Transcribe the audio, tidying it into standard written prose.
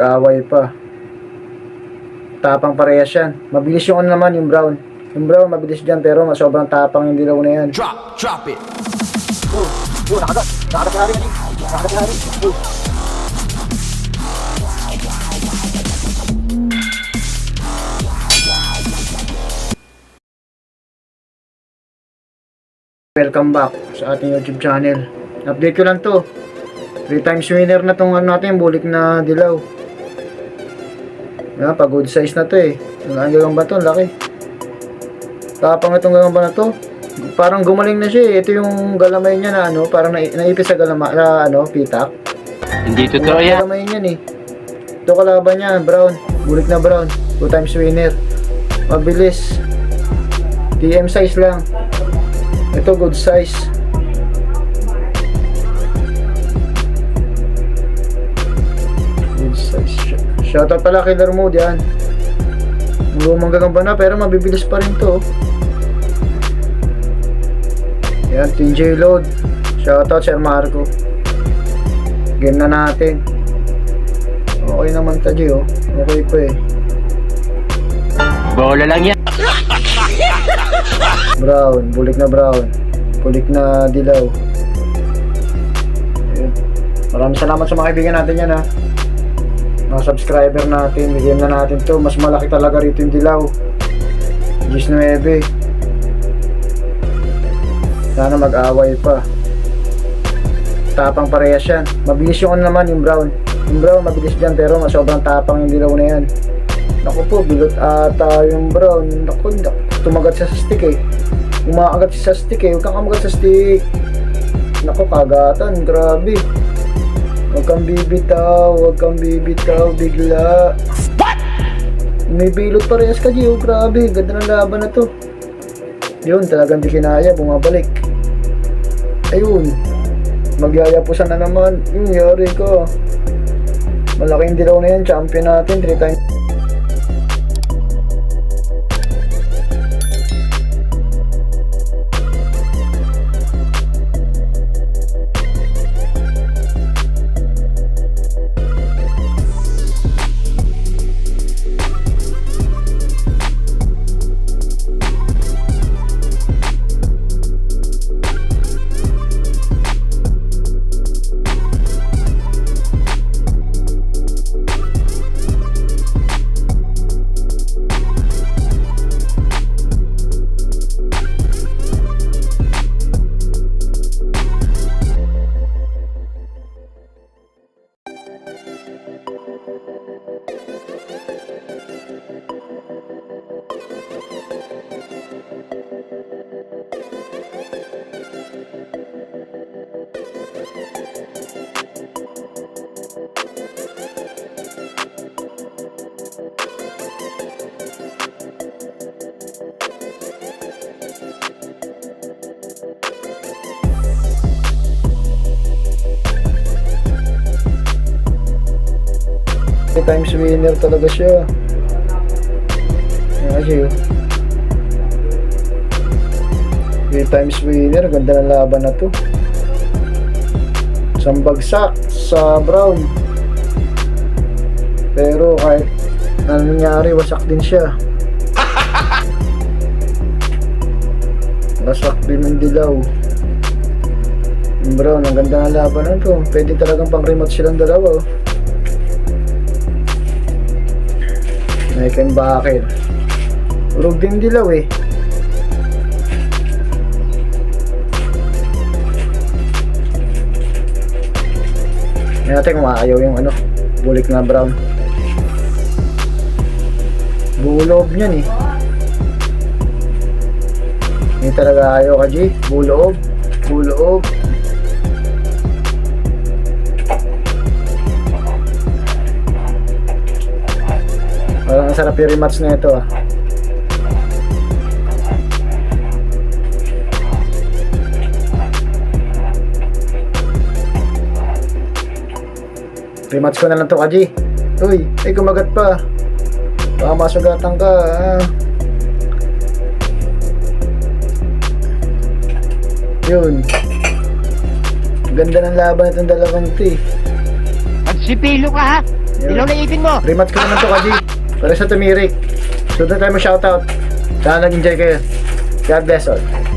Away pa. Tapang parehas yan. Mabilis yung ano naman, yung brown. Yung brown mabilis dyan, pero sobrang tapang yung dilaw na yan. Drop it. Nakagat. Nakagat na rin. Nakagat na rin. Welcome back sa ating YouTube channel. Update ko lang to. 3 times winner na tong ano natin, bulik na dilaw. Yan, pag good size na to eh. Ang gagamba to, laki. Tapang itong gagamba na to. Parang gumaling na siya eh. Ito yung galamay niya na ano, parang naipis sa galamay na ano, pitak. Hindi totoo yan. Galamay niyan eh. Ito kalaban niya, brown. Bulik na brown. 2 times winner. Mabilis. TM size lang. Ito good size. Good size. Shoutout pala Killer Mode yan. Lumang gagamba na pero mabibilis pa rin to. Yan, TJ Load. Shoutout Sir Marco. Game na natin. Okay naman tayo oh. Okay pa eh. Bola lang yan. Brown, bulik na brown. Bulik na dilaw. Ayun. Maraming salamat sa mga kaibigan natin yan ha. Mga subscriber natin, bigyan na natin to. Mas malaki talaga rito yung dilaw. 19. Sana mag-away pa. Tapang parehas yan. Mabilis yung ano naman, yung brown. Yung brown mabilis dyan, pero sobrang tapang yung dilaw na yan. Naku po, bilot ata yung brown. Naku, tumagat siya sa stick eh. Umakagat siya sa stick eh. Huwag kang kamagat sa stick. Naku, kagatan. Grabe. Huwag kang bibitaw bigla. What? May bilot parehas ka, Gio. Grabe, ganda ng laban na to. Yun, talagang di kinaya, bumabalik. Ayun. Magyayapusan na naman. Yung yari ko. Malaking dilaw na yan. Champion natin. 3 times. Times winner talaga siya. Yan kasi yun. 3 times winner. Ganda ng laban na to. Isang bagsak sa brown. Pero kahit ano nangyari, wasak din siya. Wasak din ng dilaw. Yung brown, ang ganda ng laban na to. Pwede talagang pang rematch silang dalawa oh. Bakit? Urog din dilaw eh. Ngayon natin kung maayaw yung ano, bulik na brown. Buloob niyan eh. Hindi talaga ayaw ka G. Buloob. Buloob. Parang ang sarap yung rematch na ito ah. Rematch ko na lang to Kaji. Uy, ay kumagat pa. Baka masugatan ka ah. Yun. Ganda ng laban itong dalawang to eh. Magsipilo ka ha. Dilaw na ipin mo. Rematch ko naman to, Kaji. Para sa tumirik. So, doon tayo mo shoutout. Sana nag-enjoy kayo. God bless all.